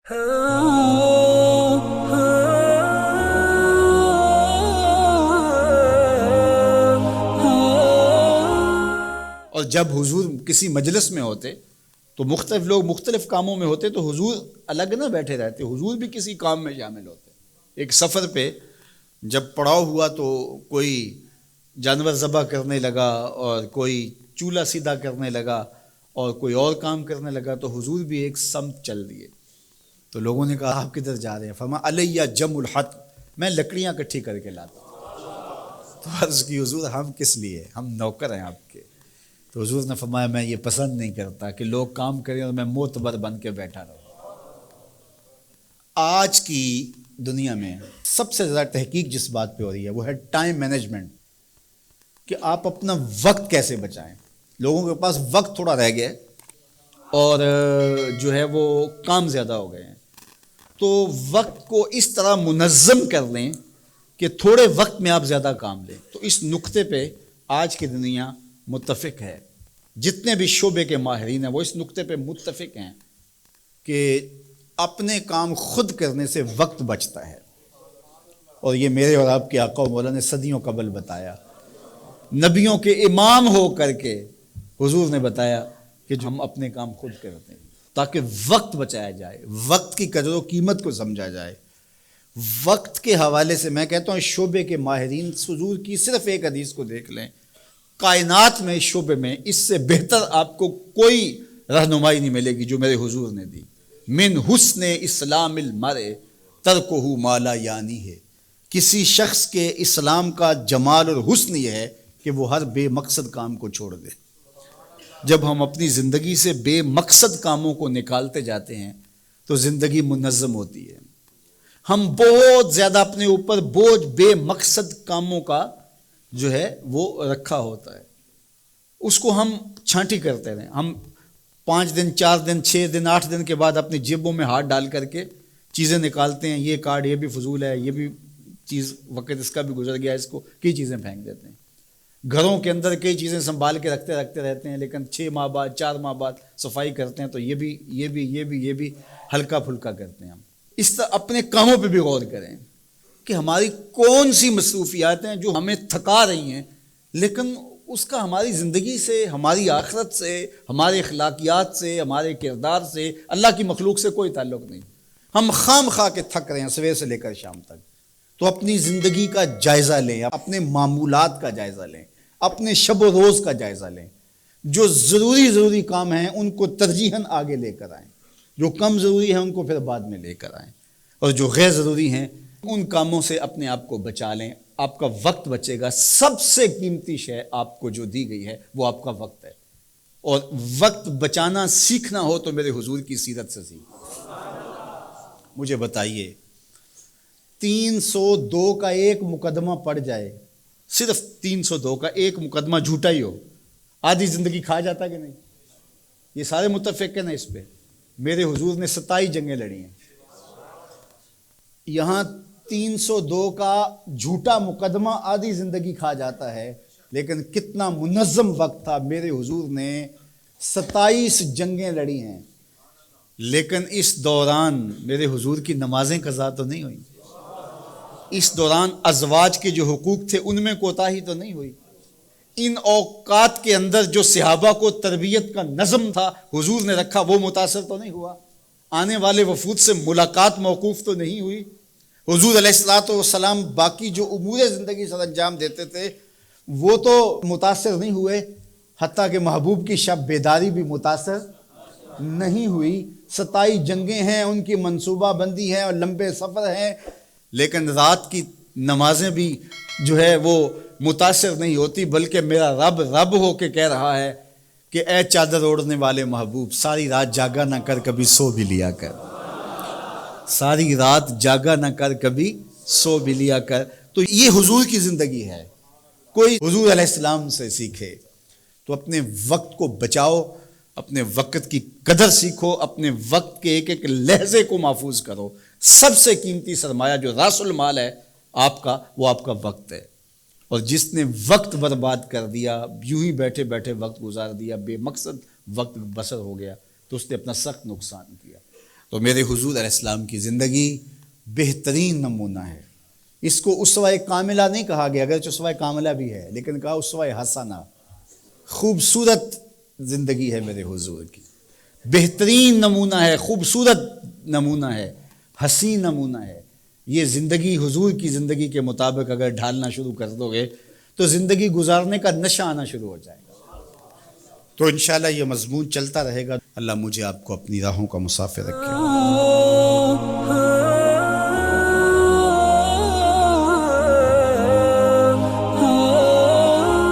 اور جب حضور کسی مجلس میں ہوتے تو مختلف لوگ مختلف کاموں میں ہوتے، تو حضور الگ نہ بیٹھے رہتے، حضور بھی کسی کام میں شامل ہوتے۔ ایک سفر پہ جب پڑاؤ ہوا تو کوئی جانور ذبح کرنے لگا اور کوئی چولہا سیدھا کرنے لگا اور کوئی اور کام کرنے لگا، تو حضور بھی ایک سمت چل دیے۔ تو لوگوں نے کہا آپ کدھر جا رہے ہیں؟ فرمایا علیہ جم الحطب، میں لکڑیاں اکٹھی کر کے لاتا ہوں۔ تو عرض کی حضور ہم کس لیے، ہم نوکر ہیں آپ کے۔ تو حضور نے فرمایا میں یہ پسند نہیں کرتا کہ لوگ کام کریں اور میں معتبر بن کے بیٹھا رہوں۔ آج کی دنیا میں سب سے زیادہ تحقیق جس بات پہ ہو رہی ہے وہ ہے ٹائم مینجمنٹ، کہ آپ اپنا وقت کیسے بچائیں۔ لوگوں کے پاس وقت تھوڑا رہ گیا اور جو ہے وہ کام زیادہ ہو گئے ہیں، تو وقت کو اس طرح منظم کر لیں کہ تھوڑے وقت میں آپ زیادہ کام لیں۔ تو اس نقطے پہ آج کی دنیا متفق ہے، جتنے بھی شعبے کے ماہرین ہیں وہ اس نقطے پہ متفق ہیں کہ اپنے کام خود کرنے سے وقت بچتا ہے۔ اور یہ میرے اور آپ کے آقا و مولا نے صدیوں قبل بتایا، نبیوں کے امام ہو کر کے حضور نے بتایا کہ ہم اپنے کام خود کرتے ہیں تاکہ وقت بچایا جائے، وقت کی قدر و قیمت کو سمجھا جائے۔ وقت کے حوالے سے میں کہتا ہوں اس شعبے کے ماہرین حضور کی صرف ایک حدیث کو دیکھ لیں، کائنات میں اس شعبے میں اس سے بہتر آپ کو کوئی رہنمائی نہیں ملے گی جو میرے حضور نے دی۔ من حسن اسلام المرء ترکہ ما لا یعنی ہے، کسی شخص کے اسلام کا جمال اور حسن یہ ہے کہ وہ ہر بے مقصد کام کو چھوڑ دے۔ جب ہم اپنی زندگی سے بے مقصد کاموں کو نکالتے جاتے ہیں تو زندگی منظم ہوتی ہے۔ ہم بہت زیادہ اپنے اوپر بوجھ بے مقصد کاموں کا جو ہے وہ رکھا ہوتا ہے، اس کو ہم چھانٹی کرتے رہیں۔ ہم 5 دن 4 دن 6 دن 8 دن کے بعد اپنی جیبوں میں ہاتھ ڈال کر کے چیزیں نکالتے ہیں، یہ کارڈ یہ بھی فضول ہے، یہ بھی چیز وقت اس کا بھی گزر گیا، اس کو کئی چیزیں پھینک دیتے ہیں۔ گھروں کے اندر کئی چیزیں سنبھال کے رکھتے رہتے ہیں، لیکن 6 ماہ بعد 4 ماہ بعد صفائی کرتے ہیں تو یہ بھی ہلکا پھلکا کرتے ہیں۔ ہم اس طرح اپنے کاموں پہ بھی غور کریں کہ ہماری کون سی مصروفیات ہیں جو ہمیں تھکا رہی ہیں، لیکن اس کا ہماری زندگی سے، ہماری آخرت سے، ہمارے اخلاقیات سے، ہمارے کردار سے، اللہ کی مخلوق سے کوئی تعلق نہیں۔ ہم خام خواہ کے تھک رہے ہیں صبح سے لے کر شام تک، تو اپنی زندگی کا جائزہ لیں، اپنے معمولات کا جائزہ لیں، اپنے شب و روز کا جائزہ لیں۔ جو ضروری کام ہیں ان کو ترجیحاً آگے لے کر آئیں، جو کم ضروری ہیں ان کو پھر بعد میں لے کر آئیں، اور جو غیر ضروری ہیں ان کاموں سے اپنے آپ کو بچا لیں۔ آپ کا وقت بچے گا۔ سب سے قیمتی شے آپ کو جو دی گئی ہے وہ آپ کا وقت ہے، اور وقت بچانا سیکھنا ہو تو میرے حضور کی سیرت سے سیکھ۔ مجھے بتائیے 302 کا ایک مقدمہ پڑ جائے، صرف 302 کا ایک مقدمہ جھوٹا ہی ہو، آدھی زندگی کھا جاتا کہ نہیں؟ یہ سارے متفق ہیں نا اس پہ۔ میرے حضور نے 27 جنگیں لڑی ہیں، یہاں 302 کا جھوٹا مقدمہ آدھی زندگی کھا جاتا ہے، لیکن کتنا منظم وقت تھا۔ میرے حضور نے 27 جنگیں لڑی ہیں، لیکن اس دوران میرے حضور کی نمازیں قضا تو نہیں ہوئی، اس دوران ازواج کے جو حقوق تھے ان میں کوتاہی تو نہیں ہوئی، ان اوقات کے اندر جو صحابہ کو تربیت کا نظم تھا حضور نے رکھا وہ متاثر تو نہیں ہوا، آنے والے وفود سے ملاقات موقوف تو نہیں ہوئی، حضور علیہ الصلوۃ والسلام باقی جو امور زندگی سر انجام دیتے تھے وہ تو متاثر نہیں ہوئے، حتیٰ کہ محبوب کی شب بیداری بھی متاثر نہیں ہوئی۔ 27 جنگیں ہیں، ان کی منصوبہ بندی ہے اور لمبے سفر ہیں، لیکن رات کی نمازیں بھی جو ہے وہ متاثر نہیں ہوتی، بلکہ میرا رب ہو کے کہہ رہا ہے کہ اے چادر اوڑھنے والے محبوب، ساری رات جاگا نہ کر کبھی سو بھی لیا کر، ساری رات جاگا نہ کر کبھی سو بھی لیا کر۔ تو یہ حضور کی زندگی ہے، کوئی حضور علیہ السلام سے سیکھے تو اپنے وقت کو بچاؤ، اپنے وقت کی قدر سیکھو، اپنے وقت کے ایک ایک لحظے کو محفوظ کرو۔ سب سے قیمتی سرمایہ جو راس المال ہے آپ کا، وہ آپ کا وقت ہے، اور جس نے وقت برباد کر دیا، یوں ہی بیٹھے بیٹھے وقت گزار دیا، بے مقصد وقت بسر ہو گیا، تو اس نے اپنا سخت نقصان کیا۔ تو میرے حضور علیہ السلام کی زندگی بہترین نمونہ ہے. اس کو اسوہ کاملہ نہیں کہا گیا، اگرچہ اسوہ کاملہ بھی ہے، لیکن کہا اسوہ حسنہ. خوبصورت زندگی ہے میرے حضور کی، بہترین نمونہ ہے، خوبصورت نمونہ ہے، حسین نمونہ ہے. یہ زندگی حضور کی زندگی کے مطابق اگر ڈھالنا شروع کر دو گے تو زندگی گزارنے کا نشہ آنا شروع ہو جائے گا. تو انشاءاللہ یہ مضمون چلتا رہے گا. اللہ مجھے آپ کو اپنی راہوں کا مسافر رکھے.